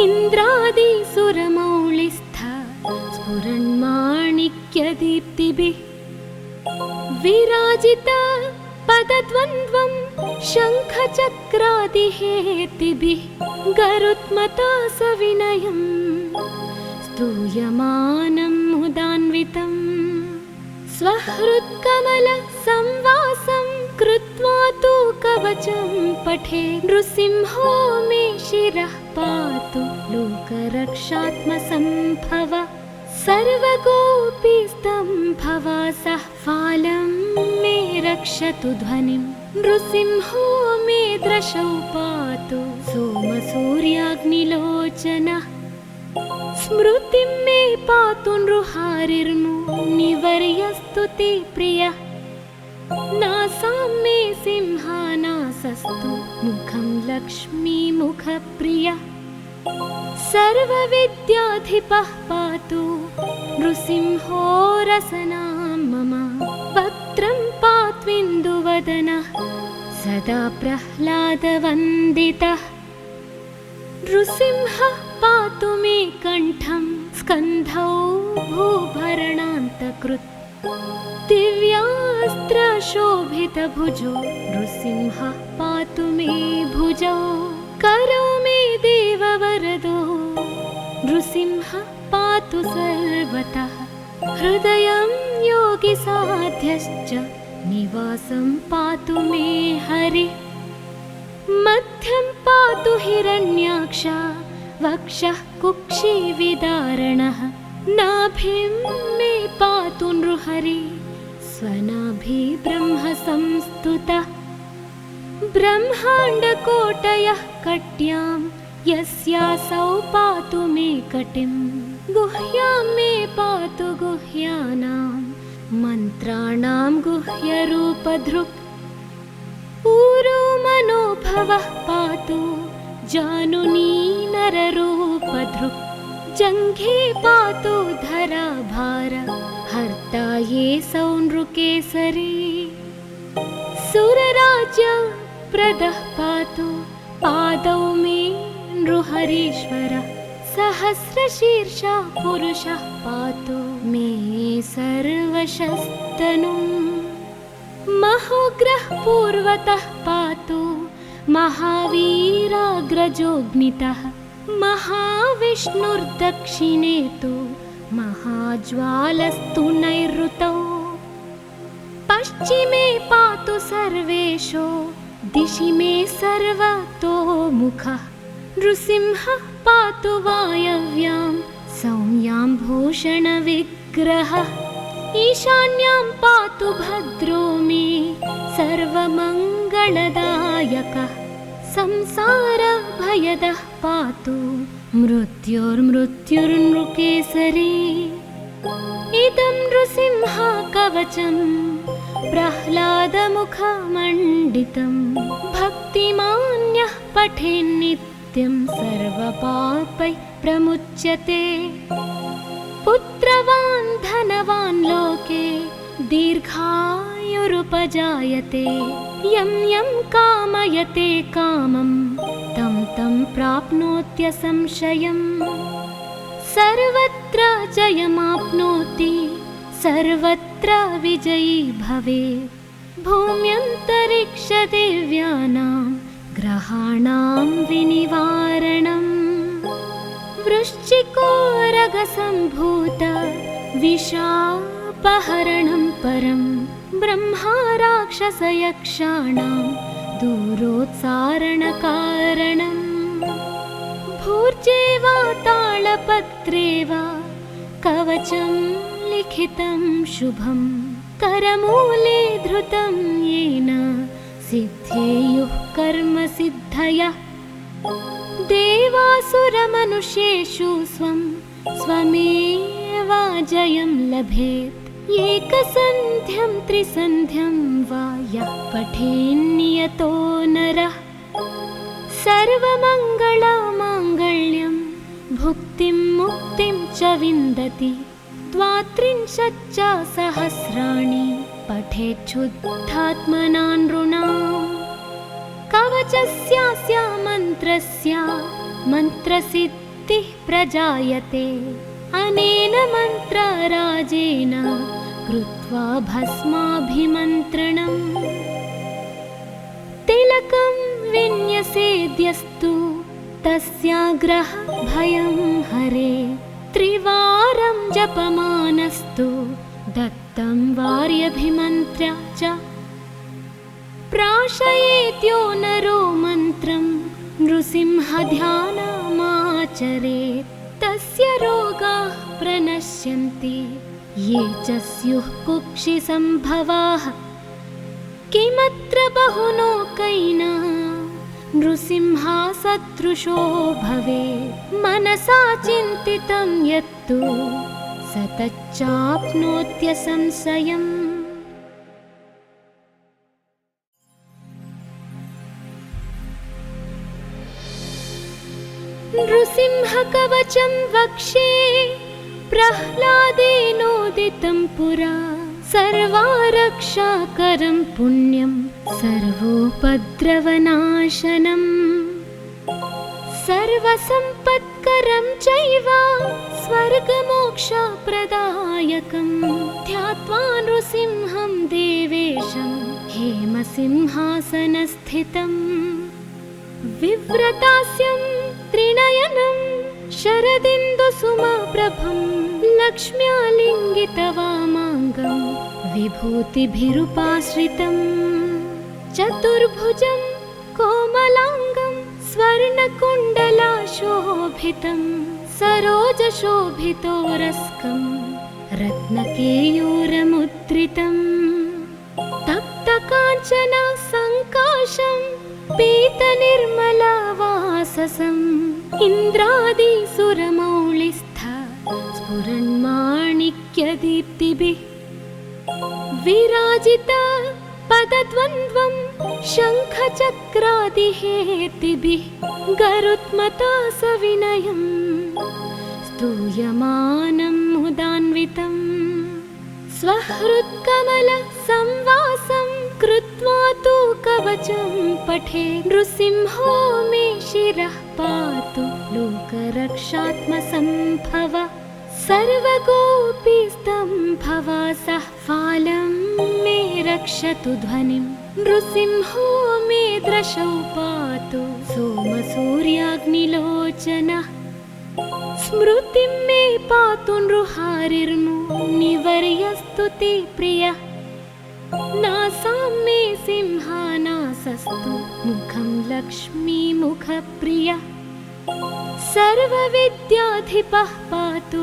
इन्द्रादिसुरमौलिस्थ स्फुरन्माणिक्यदीप्तिभिः विराजित पदद्वन्द्वं शङ्खचक्रादिहेतिभिः गरुत्मता सविनयं स्तूयमानं मुदान्वितम् स्वहृत्कमलसंवासं कृत्वा तु कवचं पठे नृसिंहो मे शिरः पातु लोकरक्षात्मसम्भव सर्वगोपीस्तम्भवासः फालं मे रक्षतु ध्वनिं नृसिंहो मे दृशौ पातु सोमसूर्याग्निलोचनः स्मृतिं मे पातु नृहारिर्मुनिवर्यस्तुति प्रियः नासां मे सिंहानासस्तु मुखं लक्ष्मीमुखप्रियः सर्वविद्याधिपः पातु नृसिंहो रसनां मम वक्त्रं पात्विन्दुवदनः सदा प्रह्लादवन्दितः नृसिंहः पातु मे कण्ठं स्कन्धौ भूभरणान्तकृत् दिव्यास्त्रशोभितभुजो नृसिंहः पातु मे भुजौ करो मे देववरदो नृसिंहः पातु सर्वतः हृदयं योगिसाध्यश्च निवासं पातु मे हरिः मध्यं पातु हिरण्याक्ष वक्षः कुक्षिविदारणः नाभिं मे पातु नृहरि स्वनाभि ब्रह्म संस्तुतः ब्रह्माण्डकोटयः कट्यां यस्यासौ पातु मे कटिं गुह्यां मे पातु गुह्यानां मन्त्राणां गुह्यरूपधृक् ऊरो मनोभवः पातु जानुनी नररूपधृक् जङ्घे पातु धराभार हर्ता ये सौनृकेसरी सुरराज्य प्रदः पातु पादौ मे नृहरीश्वरः सहस्रशीर्षः पुरुषः पातु मे सर्वशस्तनुम् महोग्रः पूर्वतः पातु महावीराग्रजोऽग्नितः महाविष्णुर्दक्षिणे तु महाज्वालस्तु नैऋतौ पश्चिमे पातु सर्वेषु दिशि मे सर्वतोमुखः नृसिंहः पातु वायव्यां सौम्यां भूषणविग्रहः ईशान्यां पातु भद्रो मे सर्वमङ्गलदायकः संसारभयदः पातु मृत्युर्मृत्युर्नृकेसरी इदं नृसिंह कवचं प्रह्लादमुखमण्डितं भक्तिमान्यः पठेन्नित्यं सर्वपापैः प्रमुच्यते पुत्रवान् धनवान् लोके दीर्घायुरुपजायते यं यं कामयते कामं तं तं प्राप्नोत्यसंशयम् सर्वत्र जयमाप्नोति सर्वत्र विजयी भवेत् भूम्यन्तरिक्षदेव्यानां ग्रहाणां विनिवारणम् वृश्चिकोरगसम्भूत विशापहरणं परं ब्रह्मा राक्षसयक्षाणां दूरोत्सारणकारणम् भूर्जे वा तालपत्रे वा कवचं लिखितं शुभं करमूले धृतं येन सिद्धेयुः कर्मसिद्धयः देवासुरमनुष्येषु स्वं स्वमेव जयं लभेत् एकसन्ध्यं त्रिसन्ध्यं वा यः पठेन्नियतो नरः सर्वमङ्गलमाङ्गल्यं भुक्तिं मुक्तिं च विन्दति द्वात्रिंशच्च सहस्राणि पठेच्छुद्धात्मना नृणाम् कवचस्यास्य मन्त्रस्य मन्त्रसिद्धिः प्रजायते अनेन मन्त्रराजेन कृत्वा भस्माभिमन्त्रणम् तिलकं विन्यसेद्यस्तु तस्याग्रह भयं हरे त्रिवारं जपमानस्तु दत्तं वार्यभिमन्त्र्य च प्राशयेत्यो नरो मन्त्रं नृसिंहध्यानमाचरेत् तस्य रोगाः प्रणश्यन्ति ये च स्युः कुक्षिसम्भवाः किमत्र बहुलोकैना नृसिंहसदृशो भवेत् मनसा चिन्तितं यत्तु स तच्चाप्नोत्यसंशयम् नृसिंहकवचं वक्षे प्रह्लादेनोदितं पुरा सर्वारक्षाकरं पुण्यं सर्वोपद्रवनाशनम् सर्वसम्पत्करं चैव स्वर्गमोक्षप्रदायकं ध्यात्वा नृसिंहं देवेशं हेमसिंहासनस्थितम् विव्रतास्यं त्रिनयनं शरदिन्दुसुमप्रभं लक्ष्म्यालिङ्गितवामाङ्गं विभूतिभिरुपाश्रितं चतुर्भुजं कोमलाङ्गं स्वर्णकुण्डलाशोभितं सरोजशोभितोरस्कं रत्नकेयूरमुद्रितं तप्तकाञ्चन सङ्काशं पीतनिर्मलवाससं इन्द्रादिसुरमौलिस्थ स्फुरन्माणिक्यदीप्तिभिः विराजित पदद्वन्द्वं शङ्खचक्रादिहेतिभिः गरुत्मता सविनयम् स्तूयमानं मुदान्वितम् स्वहृत्कमलसंवासं कृत्वा तु कवचं पठे नृसिंहो मे शिरः पातु लोकरक्षात्मसम्भव सर्वगोपीस्तम्भवासः फालं मे रक्षतु ध्वनिं नृसिंहो मे दृशौ पातु सोमसूर्याग्निलोचनः स्मृतिं मे पातु नृहारिर्मुनिवर्यस्तु ते प्रियः नासां मे सिंहानासस्तु मुखं लक्ष्मीमुखप्रियः सर्वविद्याधिपः पातु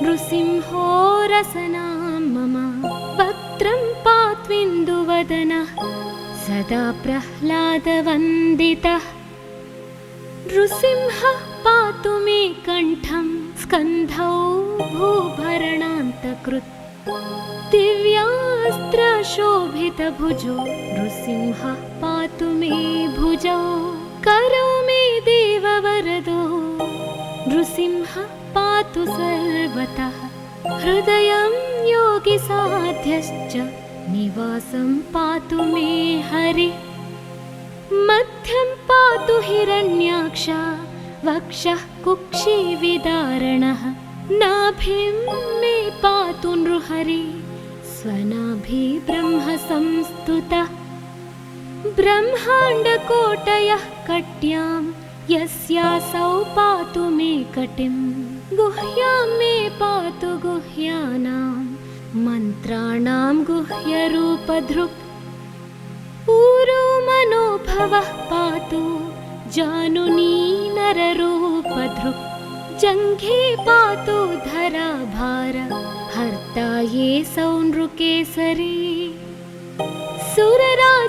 नृसिंहो रसनां मम वक्त्रं पात्विन्दुवदनः सदा प्रह्लादवन्दितः नृसिंहः पातु मे कण्ठं स्कन्धौ भूभरणान्तकृत् दिव्यास्त्रशोभितभुजो नृसिंहः पातु मे भुजौ करौ मे देववरदो नृसिंहः पातु सर्वतः हृदयं योगिसाध्यश्च निवासं पातु मे हरिः मध्यं पातु हिरण्याक्ष वक्षः कुक्षिविदारणः नाभिं मे पातु नृहरिः स्वनाभि ब्रह्म संस्तुतः ब्रह्माण्डकोटयः कट्यां यस्यासौ पातु मे कटिं गुह्यां मे पातु गुह्यानां मन्त्राणां गुह्यरूपधृक् ऊरो मनोभवः पातु जानुनी नररूपधृक् जङ्घे पातु धराभार हर्ता ये सौ नृकेसरी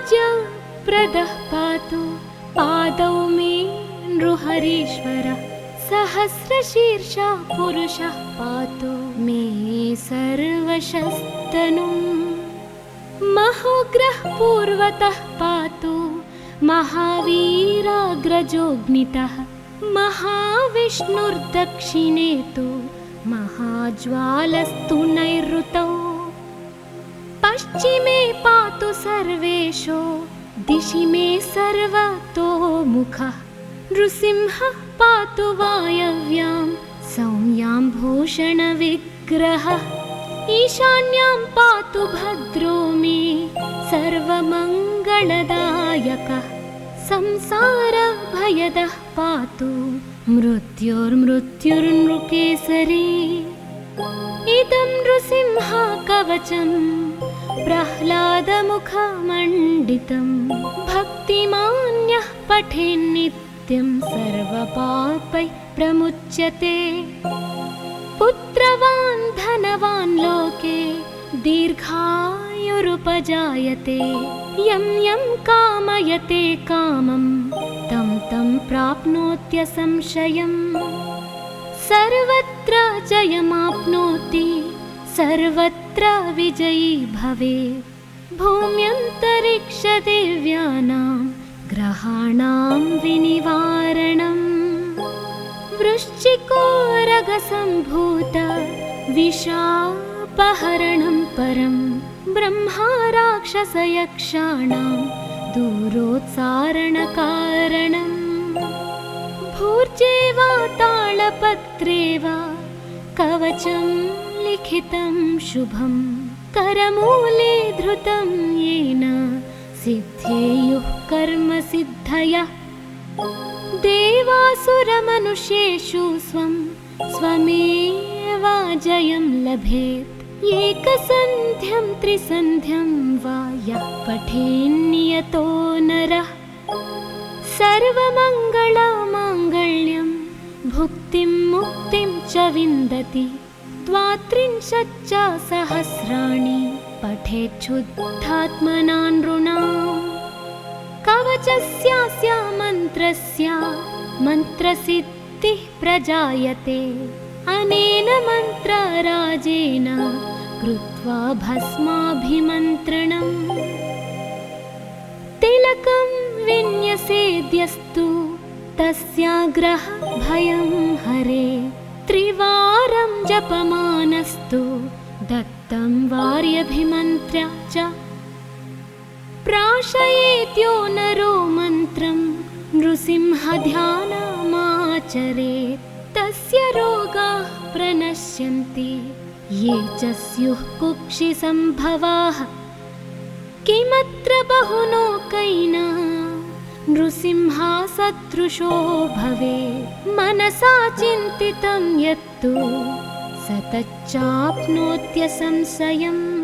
सुरराज्यप्रदः पातु पादौ मे नृहरीश्वरः सहस्रशीर्षः पुरुषः पातु मे सर्वशस्तनुम् महोग्रः पूर्वतः पातु महावीराग्रजोऽग्नितः महाविष्णुर्दक्षिणे तु महाज्वालस्तु नैऋतौ पश्चिमे पातु सर्वेशो दिशि मे सर्वतोमुखः नृसिंहः पातु वायव्यां सौम्यां भूषणविग्रहः ईशान्यां पातु भद्रो मे सर्वमङ्गलदायकः संसारभयदः पातु मृत्युर्मृत्युर्नृकेसरी इदं नृसिंह कवचं प्रह्लादमुखमण्डितं भक्तिमान्यः पठेन्नित्यं सर्वपापैः प्रमुच्यते पुत्रवान् धनवान् लोके दीर्घायुरुपजायते यं यं कामयते कामं तं तं प्राप्नोत्यसंशयम् सर्वत्र जयमाप्नोति सर्वत्र विजयी भवेत् भूम्यन्तरिक्षदिव्यानां ग्रहाणां विनिवारणम् वृश्चिकोरगसम्भूत विशापहरणं परं ब्रह्मा राक्षसयक्षाणां दूरोत्सारणकारणम् भूर्जे वा तालपत्रे वा कवचं लिखितं शुभं करमूले धृतं येन सिद्धेयुः कर्मसिद्धयः देवासुरमनुष्येषु स्वं स्वमेव जयं लभेत् एकसन्ध्यं त्रिसन्ध्यं वा यः पठेन्नियतो नरः सर्वमङ्गलमाङ्गल्यं भुक्तिं मुक्तिं च विन्दति द्वात्रिंशच्च सहस्राणि पठेच्छुद्धात्मना नृणाम् कवचस्यास्य मन्त्रस्य मन्त्रसिद्धिं कीर्तिः प्रजायते। अनेन मन्त्रराजेन कृत्वा भस्माभिमन्त्रणम् तिलकं विन्यसेद्यस्तु तस्याग्रह भयं हरे। त्रिवारं जपमानस्तु दत्तं वार्यभिमन्त्र्य च। प्राशयेत्यो नरो मन्त्रं नृसिंहध्यानमाचरेत्। तस्य रोगाः प्रणश्यन्ति ये च स्युः कुक्षिसम्भवाः। किमत्र बहुलोकैः नृसिंहसदृशो भवेत्। मनसा चिन्तितं यत्तु स तच्चाप्नोत्यसंशयम्।